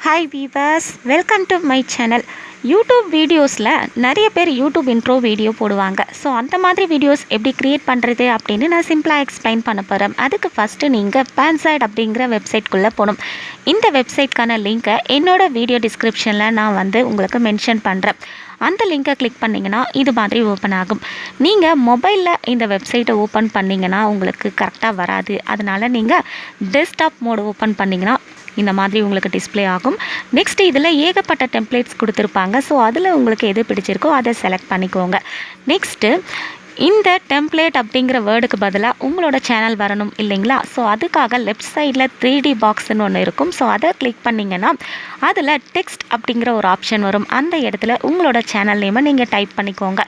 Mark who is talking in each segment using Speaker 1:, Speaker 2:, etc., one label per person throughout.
Speaker 1: Hi viewers, welcome to my channel. YouTube வீடியோஸில் நிறைய பேர் யூடியூப் இன்ட்ரோ வீடியோ போடுவாங்க. ஸோ அந்த மாதிரி வீடியோஸ் எப்படி க்ரியேட் பண்ணுறது அப்படின்னு நான் சிம்பிளாக எக்ஸ்பிளைன் பண்ண போகிறேன். அதுக்கு ஃபஸ்ட்டு நீங்கள் Panzite அப்படிங்கிற வெப்சைட்குள்ளே போகணும். இந்த வெப்சைட்கான லிங்க்கை என்னோடய வீடியோ டிஸ்கிரிப்ஷனில் நான் உங்களுக்கு மென்ஷன் பண்ணுறேன். அந்த லிங்கை கிளிக் பண்ணிங்கன்னா இது மாதிரி ஓப்பன் ஆகும். நீங்கள் மொபைலில் இந்த வெப்சைட்டை ஓப்பன் பண்ணிங்கன்னா உங்களுக்கு கரெக்டாக வராது. அதனால் நீங்கள் டெஸ்க்டாப் மோடு ஓப்பன் பண்ணிங்கன்னா இந்த மாதிரி உங்களுக்கு டிஸ்பிளே ஆகும். நெக்ஸ்ட் இதில் ஏகப்பட்ட டெம்ப்ளேட்ஸ் கொடுத்துருப்பாங்க. ஸோ அதில் உங்களுக்கு எது பிடிச்சிருக்கோ அதை செலக்ட் பண்ணிக்கோங்க. நெக்ஸ்ட்டு இந்த டெம்ப்ளேட் அப்படிங்கிற வேர்டுக்கு பதிலாக உங்களோட சேனல் வரணும் இல்லைங்களா? ஸோ அதுக்காக லெஃப்ட் சைடில் 3D பாக்ஸ்ன்னு ஒன்று இருக்கும். ஸோ அதை கிளிக் பண்ணிங்கன்னா அதில் டெக்ஸ்ட் அப்படிங்கிற ஒரு ஆப்ஷன் வரும். அந்த இடத்துல உங்களோட சேனல் நேமை நீங்கள் டைப் பண்ணிக்கோங்க.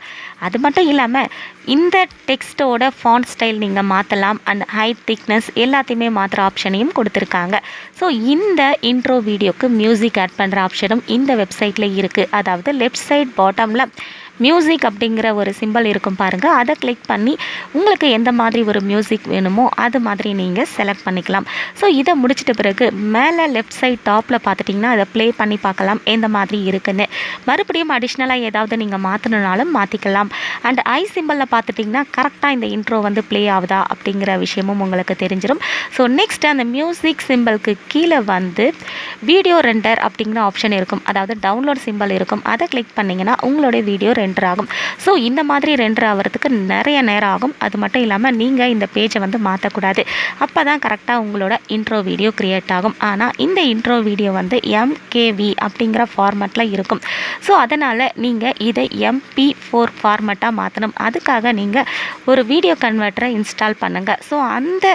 Speaker 1: அது மட்டும் இல்லாமல் இந்த டெக்ஸ்ட்டோட ஃபாண்ட் ஸ்டைல் நீங்கள் மாற்றலாம். அண்ட் ஹைட், திக்னஸ் எல்லாத்தையுமே மாற்றுற ஆப்ஷனையும் கொடுத்துருக்காங்க. ஸோ இந்த இன்ட்ரோ வீடியோக்கு மியூசிக் ஆட் பண்ணுற ஆப்ஷனும் இந்த வெப்சைட்டில் இருக்குது. அதாவது லெஃப்ட் சைட் பாட்டமில் மியூசிக் அப்படிங்கிற ஒரு சிம்பிள் இருக்கும் பாருங்கள். அதை கிளிக் பண்ணி உங்களுக்கு எந்த மாதிரி ஒரு மியூசிக் வேணுமோ அது மாதிரி நீங்கள் செலக்ட் பண்ணிக்கலாம். ஸோ இதை முடிச்சிட்ட பிறகு மேலே லெஃப்ட் சைட் டாப்பில் பார்த்துட்டிங்கன்னா அதை ப்ளே பண்ணி பார்க்கலாம் எந்த மாதிரி இருக்குன்னு. மறுபடியும் அடிஷ்னலாக ஏதாவது நீங்கள் மாற்றணுனாலும் மாற்றிக்கலாம். அண்ட் ஐ சிம்பிளில் பார்த்துட்டிங்கன்னா கரெக்டாக இந்த இன்ட்ரோ ப்ளே ஆகுதா அப்படிங்கிற விஷயமும் உங்களுக்கு தெரிஞ்சிடும். ஸோ நெக்ஸ்ட் அந்த மியூசிக் சிம்பிளுக்கு கீழே வீடியோ ரெண்டர் அப்படிங்கிற ஆப்ஷன் இருக்கும். அதாவது டவுன்லோட் சிம்பிள் இருக்கும். அதை கிளிக் பண்ணிங்கன்னா உங்களுடைய வீடியோ ரெண்டர் ஆகும். ஸோ இந்த மாதிரி ரெண்டர் ஆகிறதுக்கு நிறைய நேரம் ஆகும். அது மட்டும் இல்லாமல் நீங்கள் இந்த பேஜை மாற்றக்கூடாது. அப்போ தான் கரெக்டாக உங்களோட இன்ட்ரோ வீடியோ க்ரியேட் ஆகும். ஆனால் இந்த இன்ட்ரோ வீடியோ MKV அப்படிங்கிற ஃபார்மேட்டில் இருக்கும். ஸோ அதனால் நீங்கள் இதை MP4 ஃபார்மேட்டாக மாற்றணும். அதுக்காக நீங்கள் ஒரு வீடியோ கன்வெர்ட்டரை இன்ஸ்டால் பண்ணுங்கள். ஸோ அந்த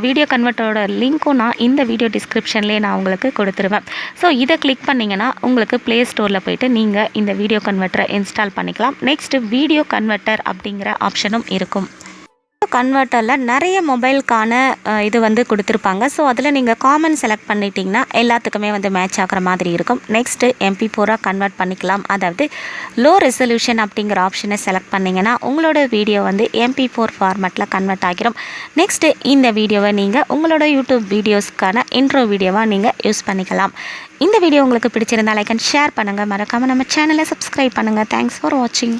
Speaker 1: வீடியோ கன்வெர்ட்டரோட லிங்க்கும் நான் இந்த வீடியோ டிஸ்கிரிப்ஷன்லேயே நான் உங்களுக்கு கொடுத்துருவேன். ஸோ இதை கிளிக் பண்ணிங்கன்னா உங்களுக்கு ப்ளே ஸ்டோரில் போய்ட்டு நீங்கள் இந்த வீடியோ கன்வெர்ட்டரை இன்ஸ்டால் பண்ணிக்கலாம். நெக்ஸ்ட் வீடியோ கன்வெர்ட்டர் அப்படிங்கிற ஆப்ஷனும் இருக்கும். கன்வெர்ட்டரில் நிறைய மொபைலுக்கான இது கொடுத்துருப்பாங்க. ஸோ அதில் நீங்கள் காமன் செலக்ட் பண்ணிட்டீங்கன்னா எல்லாத்துக்குமே மேட்ச் ஆகிற மாதிரி இருக்கும். நெக்ஸ்ட்டு MP4 கன்வெர்ட் பண்ணிக்கலாம். அதாவது லோ ரெசல்யூஷன் அப்படிங்கிற ஆப்ஷனை செலக்ட் பண்ணிங்கன்னா உங்களோட வீடியோ MP4 ஃபார்மேட்டில் கன்வெர்ட் ஆகிரும். நெக்ஸ்ட்டு இந்த வீடியோவை நீங்கள் உங்களோட யூடியூப் வீடியோஸ்க்கான இன்ட்ரோ வீடியோவாக நீங்கள் யூஸ் பண்ணிக்கலாம். இந்த வீடியோ உங்களுக்கு பிடிச்சிருந்தால் லைக் அண்ட் ஷேர் பண்ணுங்கள். மறக்காமல் நம்ம சேனலை சப்ஸ்கிரைப் பண்ணுங்கள். தேங்க்ஸ் ஃபார் வாட்சிங்.